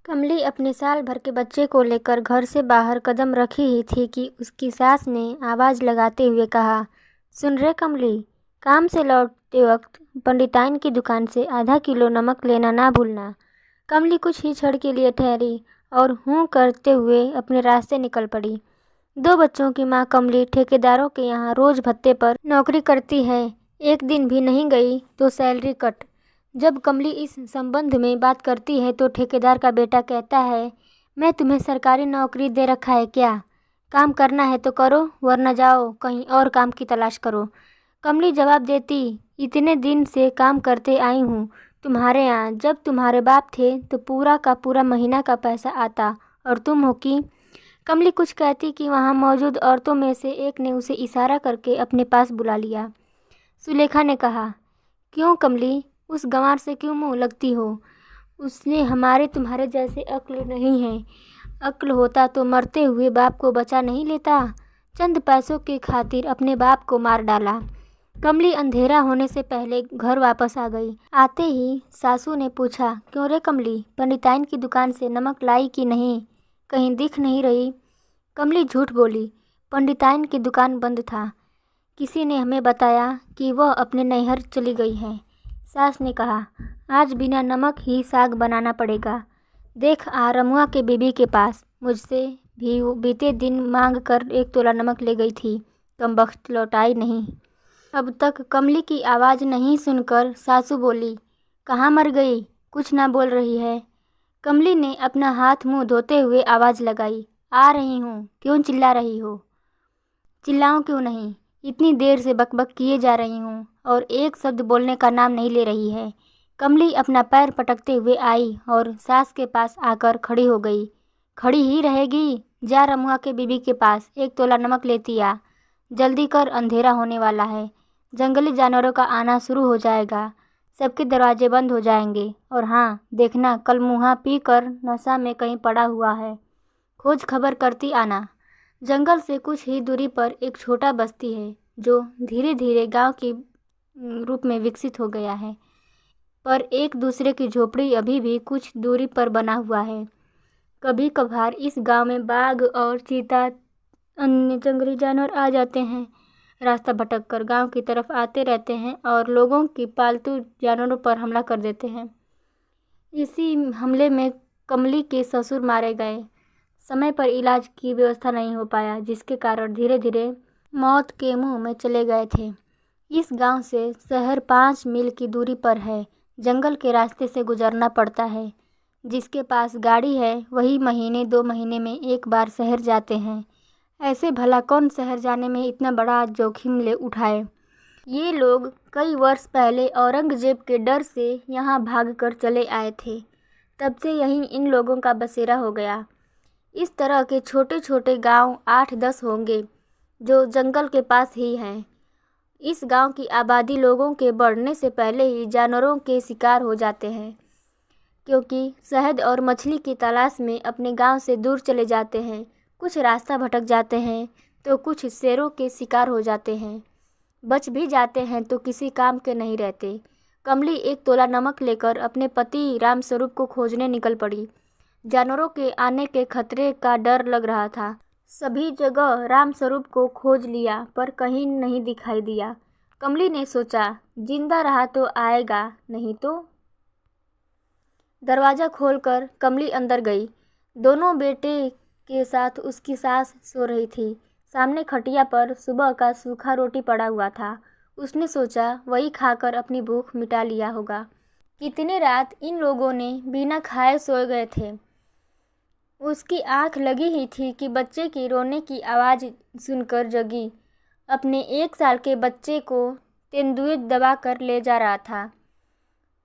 कमली अपने साल भर के बच्चे को लेकर घर से बाहर कदम रखी ही थी कि उसकी सास ने आवाज़ लगाते हुए कहा, सुन रे कमली, काम से लौटते वक्त पंडिताइन की दुकान से आधा किलो नमक लेना ना भूलना। कमली कुछ ही क्षण के लिए ठहरी और हूँ करते हुए अपने रास्ते निकल पड़ी। 2 बच्चों की माँ कमली ठेकेदारों के यहाँ रोज़ भत्ते पर नौकरी करती है। एक दिन भी नहीं गई तो सैलरी कट। जब कमली इस संबंध में बात करती है तो ठेकेदार का बेटा कहता है, मैं तुम्हें सरकारी नौकरी दे रखा है क्या? काम करना है तो करो, वरना जाओ कहीं और काम की तलाश करो। कमली जवाब देती, इतने दिन से काम करते आई हूँ तुम्हारे यहाँ। जब तुम्हारे बाप थे तो पूरा का पूरा महीना का पैसा आता और तुम हो कि। कमली कुछ कहती कि वहाँ मौजूद औरतों में से एक ने उसे इशारा करके अपने पास बुला लिया। सुलेखा ने कहा, क्यों कमली, उस गंवार से क्यों मुँह लगती हो? उसने हमारे तुम्हारे जैसे अक्ल नहीं है। अक्ल होता तो मरते हुए बाप को बचा नहीं लेता। चंद पैसों की खातिर अपने बाप को मार डाला। कमली अंधेरा होने से पहले घर वापस आ गई। आते ही सासू ने पूछा, क्यों रे कमली, पंडिताइन की दुकान से नमक लाई कि नहीं? कहीं दिख नहीं रही। कमली झूठ बोली, पंडिताइन की दुकान बंद था। किसी ने हमें बताया कि वह अपने नैहर चली गई है। सास ने कहा, आज बिना नमक ही साग बनाना पड़ेगा। देख आ रमुआ के बीबी के पास मुझसे भी वो बीते दिन मांग कर 1 तोला नमक ले गई थी, कमबख्त लौटाई नहीं। अब तक कमली की आवाज़ नहीं सुनकर सासू बोली, कहाँ मर गई, कुछ ना बोल रही है। कमली ने अपना हाथ मुंह धोते हुए आवाज़ लगाई, आ रही हूँ, क्यों चिल्ला रही हो? चिल्लाऊं क्यों नहीं, इतनी देर से बकबक किए जा रही हूँ और एक शब्द बोलने का नाम नहीं ले रही है। कमली अपना पैर पटकते हुए आई और सास के पास आकर खड़ी हो गई। खड़ी ही रहेगी, जा रमुआ के बीबी के पास 1 तोला नमक लेती आ। जल्दी कर, अंधेरा होने वाला है। जंगली जानवरों का आना शुरू हो जाएगा, सबके दरवाजे बंद हो जाएंगे। और हाँ देखना, कल मुँहा पी कर नशा में कहीं पड़ा हुआ है, खोज खबर करती आना। जंगल से कुछ ही दूरी पर एक छोटा बस्ती है जो धीरे धीरे गांव की रूप में विकसित हो गया है, पर एक दूसरे की झोपड़ी अभी भी कुछ दूरी पर बना हुआ है। कभी कभार इस गांव में बाघ और चीता अन्य जंगली जानवर आ जाते हैं। रास्ता भटक कर गांव की तरफ आते रहते हैं और लोगों की पालतू जानवरों पर हमला कर देते हैं। इसी हमले में कमली के ससुर मारे गए। समय पर इलाज की व्यवस्था नहीं हो पाया, जिसके कारण धीरे धीरे मौत के मुंह में चले गए थे। इस गांव से शहर 5 मील की दूरी पर है। जंगल के रास्ते से गुजरना पड़ता है। जिसके पास गाड़ी है वही महीने 2 महीने में एक बार शहर जाते हैं। ऐसे भला कौन शहर जाने में इतना बड़ा जोखिम ले उठाए? ये लोग कई वर्ष पहले औरंगजेब के डर से यहाँ भागकर चले आए थे। तब से यहीं इन लोगों का बसेरा हो गया। इस तरह के छोटे छोटे गांव 8-10 होंगे जो जंगल के पास ही हैं। इस गांव की आबादी लोगों के बढ़ने से पहले ही जानवरों के शिकार हो जाते हैं, क्योंकि शहद और मछली की तलाश में अपने गांव से दूर चले जाते हैं। कुछ रास्ता भटक जाते हैं तो कुछ शेरों के शिकार हो जाते हैं। बच भी जाते हैं तो किसी काम के नहीं रहते। कमली 1 तोला नमक लेकर अपने पति रामस्वरूप को खोजने निकल पड़ी। जानवरों के आने के खतरे का डर लग रहा था। सभी जगह रामस्वरूप को खोज लिया पर कहीं नहीं दिखाई दिया। कमली ने सोचा, जिंदा रहा तो आएगा, नहीं तो। दरवाज़ा खोलकर कमली अंदर गई। दोनों बेटे के साथ उसकी सास सो रही थी। सामने खटिया पर सुबह का सूखा रोटी पड़ा हुआ था। उसने सोचा वही खाकर अपनी भूख मिटा लिया होगा। कितनी रात इन लोगों ने बिना खाए सो गए थे। उसकी आंख लगी ही थी कि बच्चे की रोने की आवाज़ सुनकर जगी। अपने 1 साल के बच्चे को तेंदुए दबा कर ले जा रहा था।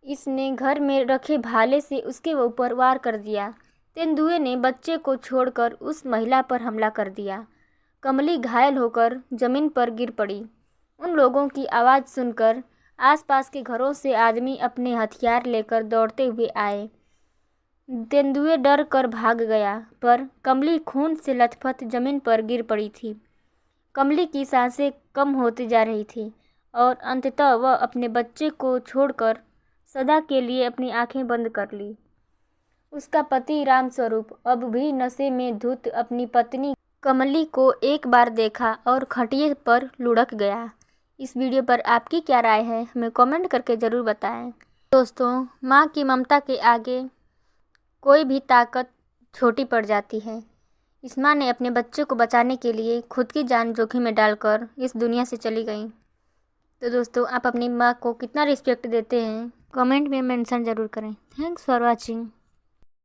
इसने घर में रखे भाले से उसके ऊपर वार कर दिया। तेंदुए ने बच्चे को छोड़कर उस महिला पर हमला कर दिया। कमली घायल होकर जमीन पर गिर पड़ी। उन लोगों की आवाज़ सुनकर आसपास के घरों से आदमी अपने हथियार लेकर दौड़ते हुए आए। तेंदुए डर कर भाग गया, पर कमली खून से लथपथ जमीन पर गिर पड़ी थी। कमली की सांसें कम होती जा रही थी और अंततः वह अपने बच्चे को छोड़कर सदा के लिए अपनी आंखें बंद कर ली। उसका पति रामस्वरूप अब भी नशे में धुत अपनी पत्नी कमली को एक बार देखा और खटिया पर लुढ़क गया। इस वीडियो पर आपकी क्या राय है, हमें कमेंट करके ज़रूर बताएं। दोस्तों, माँ की ममता के आगे कोई भी ताकत छोटी पड़ जाती है। इस माँ ने अपने बच्चे को बचाने के लिए खुद की जान जोखिम में डालकर इस दुनिया से चली गई। तो दोस्तों, आप अपनी माँ को कितना रिस्पेक्ट देते हैं, कमेंट में मेंशन ज़रूर करें। Thanks for watching.